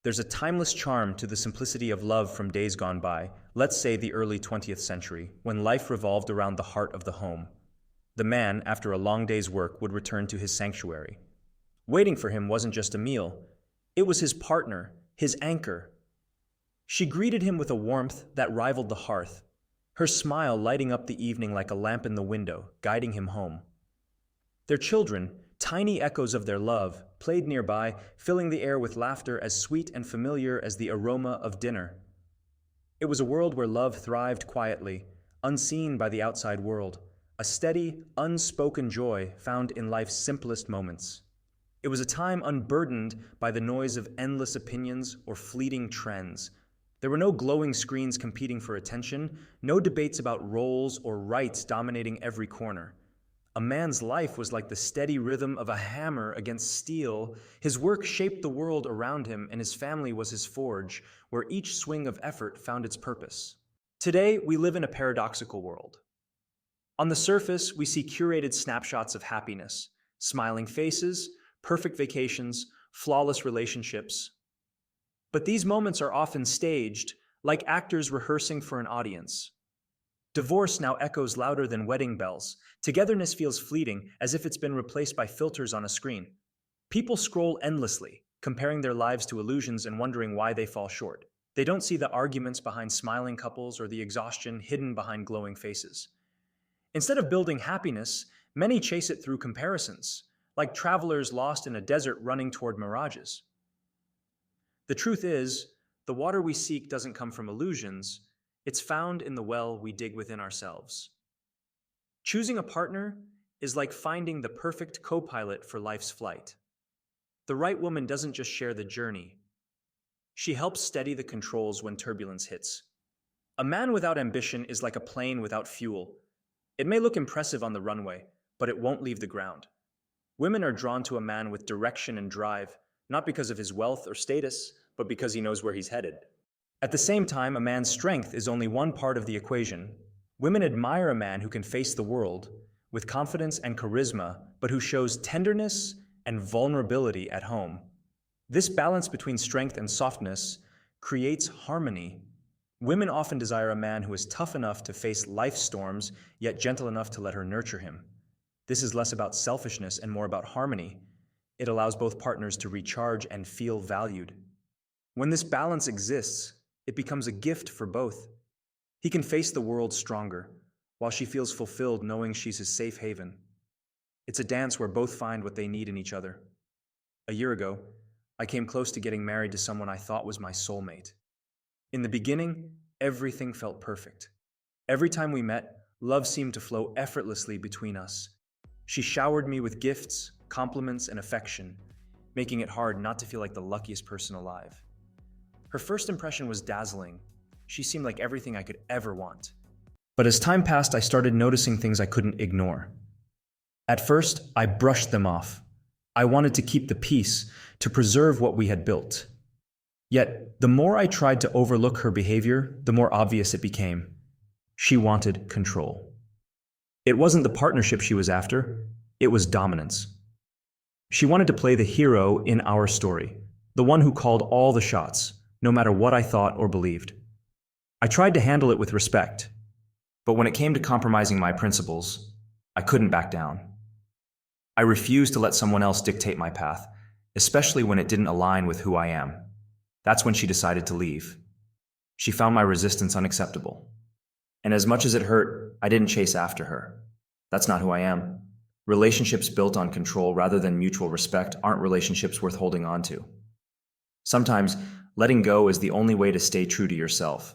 There's a timeless charm to the simplicity of love from days gone by, let's say the early 20th century, when life revolved around the heart of the home. The man, after a long day's work, would return to his sanctuary. Waiting for him wasn't just a meal, it was his partner, his anchor. She greeted him with a warmth that rivaled the hearth, her smile lighting up the evening like a lamp in the window, guiding him home. Their children, tiny echoes of their love, played nearby, filling the air with laughter as sweet and familiar as the aroma of dinner. It was a world where love thrived quietly, unseen by the outside world, a steady, unspoken joy found in life's simplest moments. It was a time unburdened by the noise of endless opinions or fleeting trends. There were no glowing screens competing for attention, no debates about roles or rights dominating every corner. A man's life was like the steady rhythm of a hammer against steel. His work shaped the world around him, and his family was his forge, where each swing of effort found its purpose. Today, we live in a paradoxical world. On the surface, we see curated snapshots of happiness, smiling faces, perfect vacations, flawless relationships. But these moments are often staged, like actors rehearsing for an audience. Divorce now echoes louder than wedding bells. Togetherness feels fleeting, as if it's been replaced by filters on a screen. People scroll endlessly, comparing their lives to illusions and wondering why they fall short. They don't see the arguments behind smiling couples or the exhaustion hidden behind glowing faces. Instead of building happiness, many chase it through comparisons, like travelers lost in a desert running toward mirages. The truth is, the water we seek doesn't come from illusions, it's found in the well we dig within ourselves. Choosing a partner is like finding the perfect co-pilot for life's flight. The right woman doesn't just share the journey. She helps steady the controls when turbulence hits. A man without ambition is like a plane without fuel. It may look impressive on the runway, but it won't leave the ground. Women are drawn to a man with direction and drive, not because of his wealth or status, but because he knows where he's headed. At the same time, a man's strength is only one part of the equation. Women admire a man who can face the world with confidence and charisma, but who shows tenderness and vulnerability at home. This balance between strength and softness creates harmony. Women often desire a man who is tough enough to face life's storms, yet gentle enough to let her nurture him. This is less about selfishness and more about harmony. It allows both partners to recharge and feel valued. When this balance exists, it becomes a gift for both. He can face the world stronger, while she feels fulfilled knowing she's his safe haven. It's a dance where both find what they need in each other. A year ago, I came close to getting married to someone I thought was my soulmate. In the beginning, everything felt perfect. Every time we met, love seemed to flow effortlessly between us. She showered me with gifts, compliments, and affection, making it hard not to feel like the luckiest person alive. Her first impression was dazzling. She seemed like everything I could ever want. But as time passed, I started noticing things I couldn't ignore. At first, I brushed them off. I wanted to keep the peace, to preserve what we had built. Yet, the more I tried to overlook her behavior, the more obvious it became. She wanted control. It wasn't the partnership she was after, it was dominance. She wanted to play the hero in our story, the one who called all the shots, no matter what I thought or believed. I tried to handle it with respect, but when it came to compromising my principles, I couldn't back down. I refused to let someone else dictate my path, especially when it didn't align with who I am. That's when she decided to leave. She found my resistance unacceptable. And as much as it hurt, I didn't chase after her. That's not who I am. Relationships built on control rather than mutual respect aren't relationships worth holding on to. Sometimes, letting go is the only way to stay true to yourself.